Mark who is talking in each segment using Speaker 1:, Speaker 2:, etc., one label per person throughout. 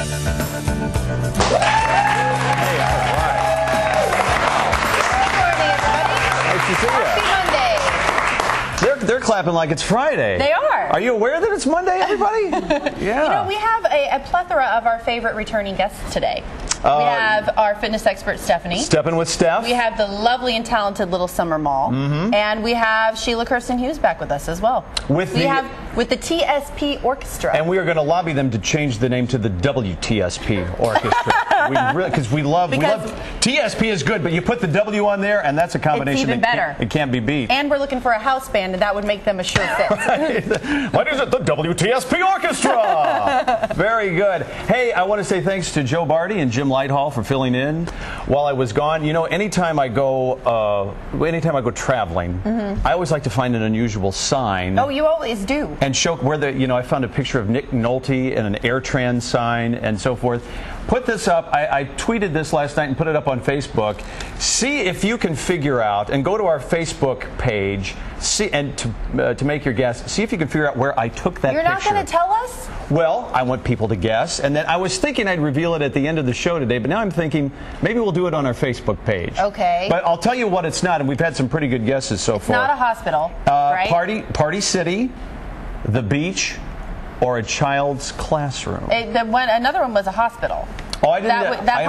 Speaker 1: Hey, all right.
Speaker 2: Good morning, everybody.
Speaker 1: Nice to see
Speaker 2: Happy
Speaker 1: you.
Speaker 2: Monday.
Speaker 1: They're clapping like it's Friday.
Speaker 2: They are.
Speaker 1: Are you aware that it's Monday, everybody? Yeah.
Speaker 2: You know, we have a plethora of our favorite returning guests today. We have our fitness expert, Stephanie.
Speaker 1: Stepping with Steph.
Speaker 2: We have the lovely and talented Little Summer Mall. And we have Sheila Kirsten Hughes back with us as well. With the TSP Orchestra.
Speaker 1: And we are going to lobby them to change the name to the WTSP Orchestra. Because we love TSP is good, but you put the W on there, and that's a combination
Speaker 2: it's even better.
Speaker 1: It can't be beat.
Speaker 2: And we're looking for a house band, and that would make them a sure fit.
Speaker 1: Right. What is it? The WTSP Orchestra. Very good. Hey, I want to say thanks to Joe Barty and Jim Lighthall for filling in while I was gone. You know, anytime I go traveling, I always like to find an unusual sign.
Speaker 2: Oh, you always do.
Speaker 1: And show where I found a picture of Nick Nolte and an AirTran sign and so forth. Put this up. I tweeted this last night and put it up on Facebook. See if you can figure out, and go to our Facebook page. See, and to make your guess, see if you can figure out where I took that picture.
Speaker 2: You're not going to tell us?
Speaker 1: Well, I want people to guess, and then I was thinking I'd reveal it at the end of the show today, but now I'm thinking maybe we'll do it on our Facebook page.
Speaker 2: Okay.
Speaker 1: But I'll tell you what it's not, and we've had some pretty good guesses so far.
Speaker 2: Not a hospital, right?
Speaker 1: Party City, the beach, or a child's classroom.
Speaker 2: Another one was a hospital.
Speaker 1: Oh, I didn't. I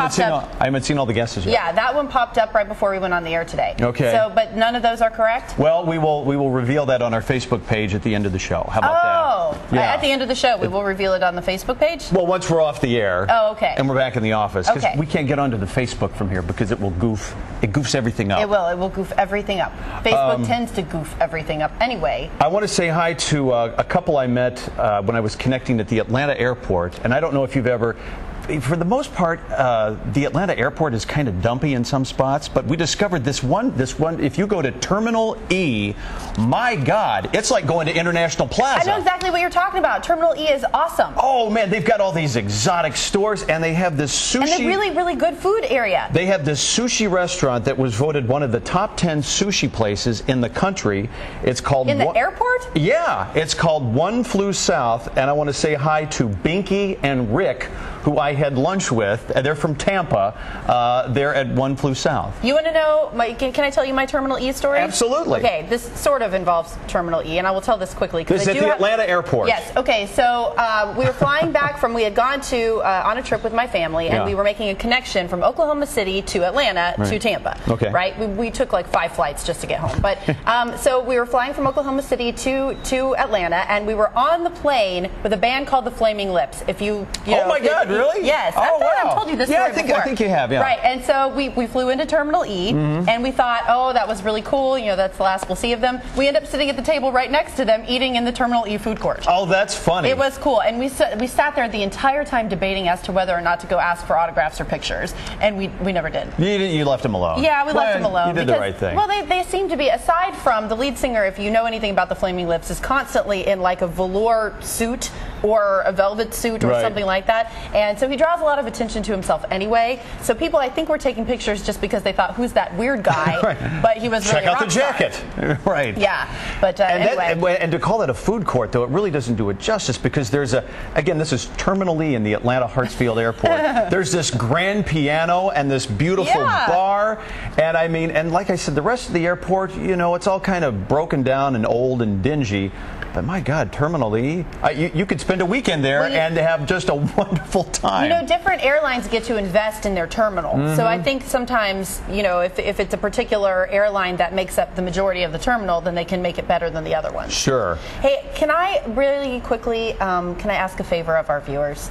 Speaker 1: haven't seen all the guesses yet.
Speaker 2: Yeah, that one popped up right before we went on the air today.
Speaker 1: Okay.
Speaker 2: So, but none of those are correct?
Speaker 1: Well, we will reveal that on our Facebook page at the end of the show. How about that? Yeah.
Speaker 2: At the end of the show, we will reveal it on the Facebook page?
Speaker 1: Well, once we're off the air.
Speaker 2: Oh, okay.
Speaker 1: And we're back in the office. Because
Speaker 2: okay.
Speaker 1: we can't get onto the Facebook from here because it will goof. It goofs everything up.
Speaker 2: It will goof everything up. Facebook tends to goof everything up anyway.
Speaker 1: I want to say hi to a couple I met when I was connecting at the Atlanta airport. And I don't know if you've ever... For the most part, the Atlanta airport is kind of dumpy in some spots, but we discovered this one, if you go to Terminal E, my God, it's like going to International Plaza.
Speaker 2: I know exactly what you're talking about. Terminal E is awesome.
Speaker 1: Oh, man, they've got all these exotic stores, and they have this sushi.
Speaker 2: And a really, really good food area.
Speaker 1: They have this sushi restaurant that was voted one of the top 10 sushi places in the country. It's called...
Speaker 2: In the airport?
Speaker 1: Yeah, it's called One Flew South, and I want to say hi to Binky and Rick, who I had lunch with. They're from Tampa. They're at One Flew South. You want to know, can I tell you my Terminal E story?
Speaker 2: Absolutely. Okay, this sort of involves Terminal E, and I will tell this quickly.
Speaker 1: This is at the Atlanta airport.
Speaker 2: Yes, okay, so we were flying back from, we had gone to, on a trip with my family, and we were making a connection from Oklahoma City to Atlanta to Tampa.
Speaker 1: Okay.
Speaker 2: Right? We took like 5 flights just to get home. But so we were flying from Oklahoma City to Atlanta, and we were on the plane with a band called the Flaming Lips. If you know,
Speaker 1: oh my God, really?
Speaker 2: Yes.
Speaker 1: Oh,
Speaker 2: I thought
Speaker 1: wow.
Speaker 2: I told you this story before.
Speaker 1: I think you have, yeah.
Speaker 2: Right, and so we flew into Terminal E, and we thought, oh, that was really cool. You know, that's the last we'll see of them. We ended up sitting at the table right next to them, eating in the Terminal E food court.
Speaker 1: Oh, that's funny.
Speaker 2: It was cool, and we sat there the entire time debating as to whether or not to go ask for autographs or pictures, and we never did.
Speaker 1: You left them alone.
Speaker 2: Yeah, we left them alone.
Speaker 1: You did the right thing.
Speaker 2: Well, they seem to be, aside from the lead singer, if you know anything about the Flaming Lips, is constantly in like a velour suit or a velvet suit or something like that, and so he draws a lot of attention to himself anyway. So people, I think, were taking pictures just because they thought, who's that weird guy? But he was really
Speaker 1: check out the jacket. Right.
Speaker 2: Yeah. But
Speaker 1: anyway. And to call it a food court, though, it really doesn't do it justice, because there's again, this is Terminal E in the Atlanta Hartsfield Airport. There's this grand piano and this beautiful bar, and I mean, and like I said, the rest of the airport, you know, it's all kind of broken down and old and dingy. But my God, Terminal E, you could spend a weekend there and have just a wonderful time.
Speaker 2: You know, different airlines get to invest in their terminal. So I think sometimes, you know, if it's a particular airline that makes up the majority of the terminal, then they can make it better than the other ones.
Speaker 1: Sure.
Speaker 2: Hey, can I really quickly, can I ask a favor of our viewers?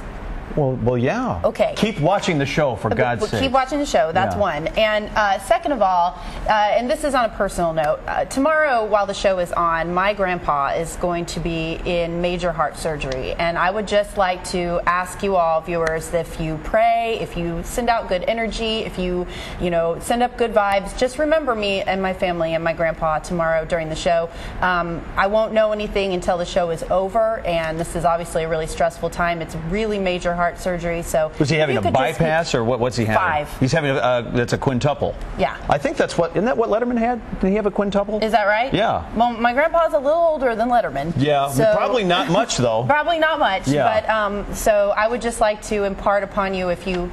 Speaker 1: Well, yeah.
Speaker 2: Okay.
Speaker 1: Keep watching the show, for God's sake.
Speaker 2: Keep watching the show. That's one. And second of all, and this is on a personal note, tomorrow while the show is on, my grandpa is going to be in major heart surgery. And I would just like to ask you all, viewers, if you pray, if you send out good energy, if you send up good vibes, just remember me and my family and my grandpa tomorrow during the show. I won't know anything until the show is over, and this is obviously a really stressful time. It's really major heart surgery. So
Speaker 1: was he having a bypass or what's he having?
Speaker 2: 5.
Speaker 1: He's having that's a quintuple.
Speaker 2: Yeah.
Speaker 1: I think isn't that what Letterman had? Did he have a quintuple?
Speaker 2: Is that right?
Speaker 1: Yeah.
Speaker 2: Well, my grandpa's a little older than Letterman.
Speaker 1: Yeah,
Speaker 2: so
Speaker 1: probably not much though.
Speaker 2: Probably not much.
Speaker 1: Yeah.
Speaker 2: But so I would just like to impart upon you, if you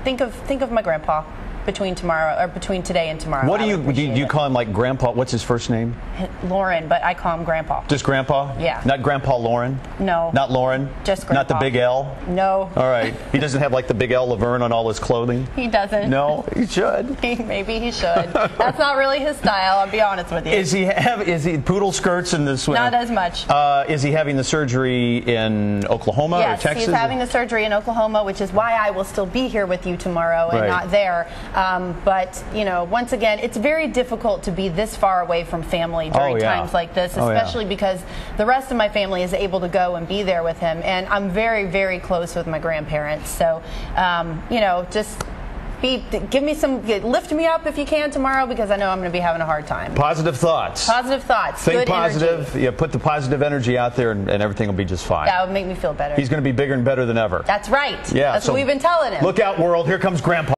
Speaker 2: think of my grandpa between today and tomorrow.
Speaker 1: What do you call him, like Grandpa? What's his first name?
Speaker 2: Lauren, but I call him Grandpa.
Speaker 1: Just Grandpa?
Speaker 2: Yeah.
Speaker 1: Not Grandpa Lauren?
Speaker 2: No.
Speaker 1: Not Lauren?
Speaker 2: Just Grandpa.
Speaker 1: Not the big L?
Speaker 2: No.
Speaker 1: All right. He doesn't have like the big L Laverne on all his clothing?
Speaker 2: He doesn't.
Speaker 1: No, he should.
Speaker 2: Maybe he should. That's not really his style, I'll be honest with you.
Speaker 1: Is he poodle skirts in this?
Speaker 2: Not as much.
Speaker 1: Is he having the surgery in Oklahoma or Texas?
Speaker 2: Yes, he's having the surgery in Oklahoma, which is why I will still be here with you tomorrow and not there. But once again, it's very difficult to be this far away from family during times like this, especially because the rest of my family is able to go and be there with him. And I'm very, very close with my grandparents. So, just lift me up if you can tomorrow, because I know I'm going to be having a hard time.
Speaker 1: Positive thoughts.
Speaker 2: Positive thoughts.
Speaker 1: Think
Speaker 2: good
Speaker 1: positive.
Speaker 2: Energy.
Speaker 1: Yeah, put the positive energy out there, and everything will be just fine.
Speaker 2: That would make me feel better.
Speaker 1: He's going to be bigger and better than ever.
Speaker 2: That's right.
Speaker 1: Yeah,
Speaker 2: That's what we've been telling him.
Speaker 1: Look out, world. Here comes Grandpa.